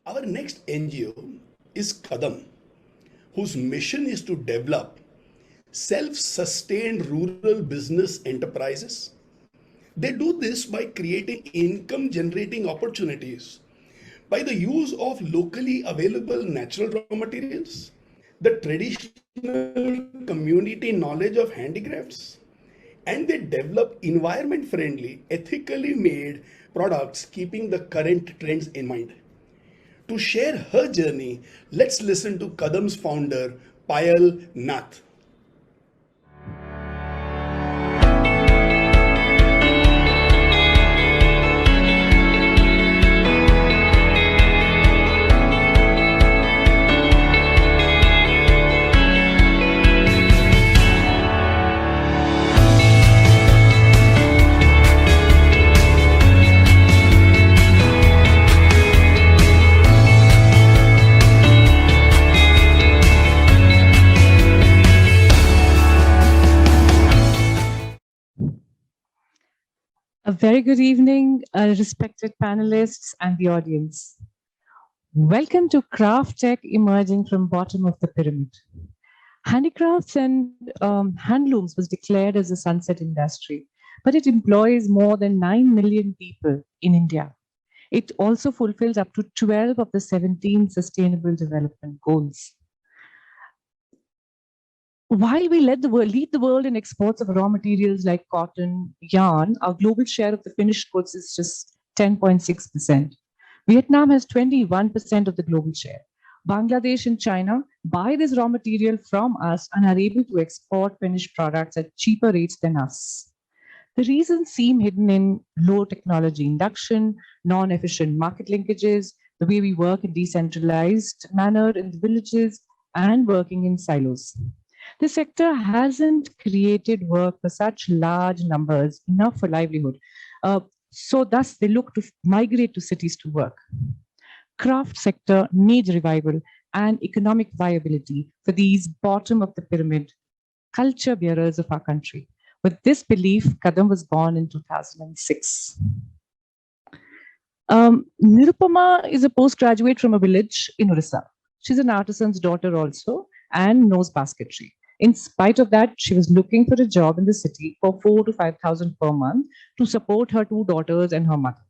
Our next NGO is Kadam, whose mission is to develop self sustained rural business enterprises. They do this by creating income generating opportunities by the use of locally available natural raw materials, the traditional community knowledge of handicrafts, and they develop environment friendly, ethically made products keeping the current trends in mind. To share her journey, let's listen to Kadam's founder, Payal Nath. A very good evening, respected panelists and the audience. Welcome to Craft Tech Emerging from Bottom of the Pyramid. Handicrafts and handlooms was declared as a sunset industry, but it employs more than 9 million people in India. It also fulfills up to 12 of the 17 Sustainable Development Goals. While we lead the world in exports of raw materials like cotton, yarn, our global share of the finished goods is just 10.6%. Vietnam has 21% of the global share. Bangladesh and China buy this raw material from us and are able to export finished products at cheaper rates than us. The reasons seem hidden in low technology induction, non-efficient market linkages, the way we work in decentralized manner in the villages, and working in silos. The sector hasn't created work for such large numbers, enough for livelihood. So thus they look to migrate to cities to work. Craft sector needs revival and economic viability for these bottom of the pyramid culture bearers of our country. With this belief, Kadam was born in 2006. Nirupama is a postgraduate from a village in Orissa. She's an artisan's daughter also and knows basketry. In spite of that, she was looking for a job in the city for 4,000 to 5,000 per month to support her two daughters and her mother.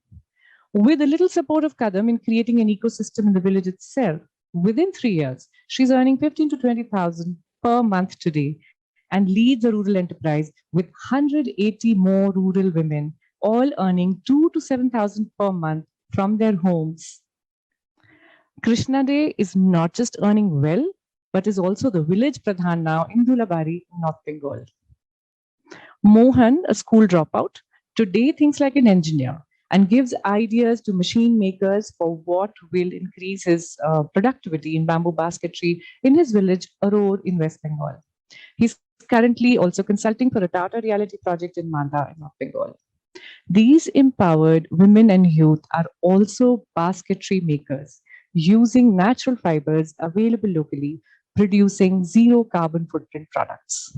With a little support of Kadam in creating an ecosystem in the village itself, within 3 years, she's earning 15 to 20,000 per month today and leads a rural enterprise with 180 more rural women, all earning 2 to 7,000 per month from their homes. Krishna Day is not just earning well, but is also the village pradhan now in Dhulabari, North Bengal. Mohan, a school dropout, today thinks like an engineer and gives ideas to machine makers for what will increase his productivity in bamboo basketry in his village, Aror, in West Bengal. He's currently also consulting for a Tata reality project in Malda, in North Bengal. These empowered women and youth are also basketry makers, using natural fibers available locally, producing zero carbon footprint products.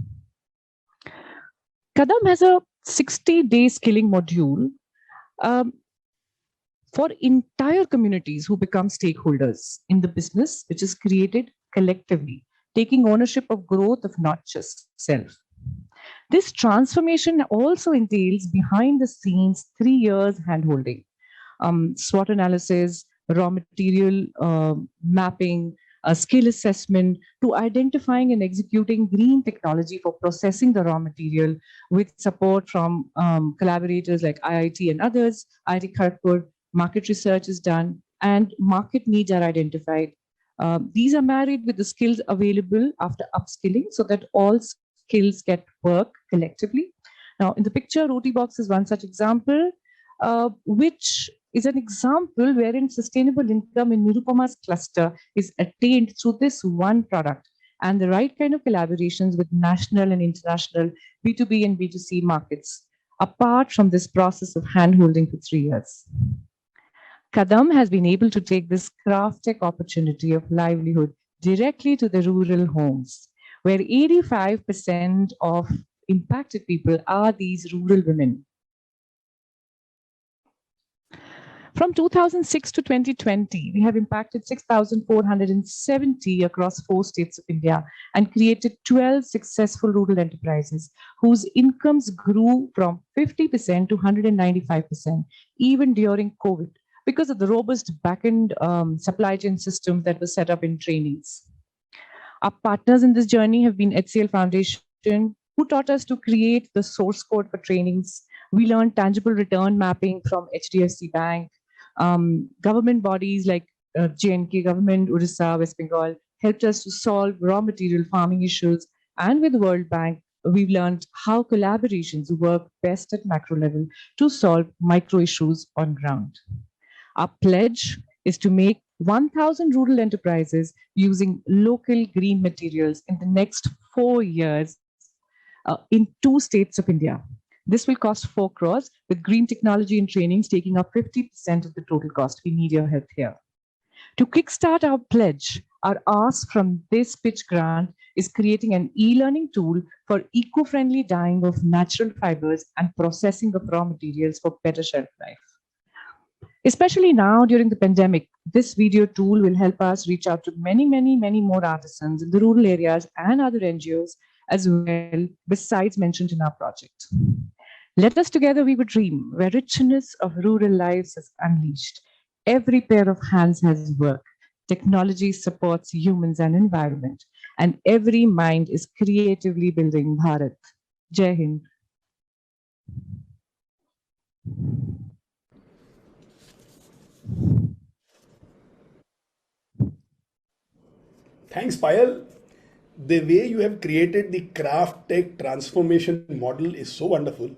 Kadam has a 60-day skilling module for entire communities who become stakeholders in the business, which is created collectively, taking ownership of growth of not just self. This transformation also entails behind the scenes 3 years handholding, SWOT analysis, raw material mapping, skill assessment to identifying and executing green technology for processing the raw material with support from collaborators like IIT and others. IIT Kharagpur, market research is done and market needs are identified. These are married with the skills available after upskilling so that all skills get work collectively. Now, in the picture, Roti Box is one such example, which is an example wherein sustainable income in Nirupama's cluster is attained through this one product and the right kind of collaborations with national and international B2B and B2C markets, apart from this process of handholding for 3 years. Kadam has been able to take this craft tech opportunity of livelihood directly to the rural homes, where 85% of impacted people are these rural women. From 2006 to 2020, we have impacted 6,470 across 4 states of India and created 12 successful rural enterprises whose incomes grew from 50% to 195%, even during COVID, because of the robust back-end supply chain systems that were set up in trainings. Our partners in this journey have been HCL Foundation, who taught us to create the source code for trainings. We learned tangible return mapping from HDFC Bank. Government bodies like JNK government, Orissa, West Bengal helped us to solve raw material farming issues. And with World Bank, we've learned how collaborations work best at macro level to solve micro issues on ground. Our pledge is to make 1,000 rural enterprises using local green materials in the next 4 years in 2 states of India. This will cost 4 crores, with green technology and trainings taking up 50% of the total cost. We need your help here. To kickstart our pledge, our ask from this pitch grant is creating an e-learning tool for eco-friendly dyeing of natural fibers and processing of raw materials for better shelf life. Especially now during the pandemic, this video tool will help us reach out to many, many, many more artisans in the rural areas and other NGOs as well, besides mentioned in our project. Let us together weave a dream where richness of rural lives is unleashed. Every pair of hands has work. Technology supports humans and environment, and every mind is creatively building Bharat. Jai Hind. Thanks, Payal. The way you have created the craft tech transformation model is so wonderful.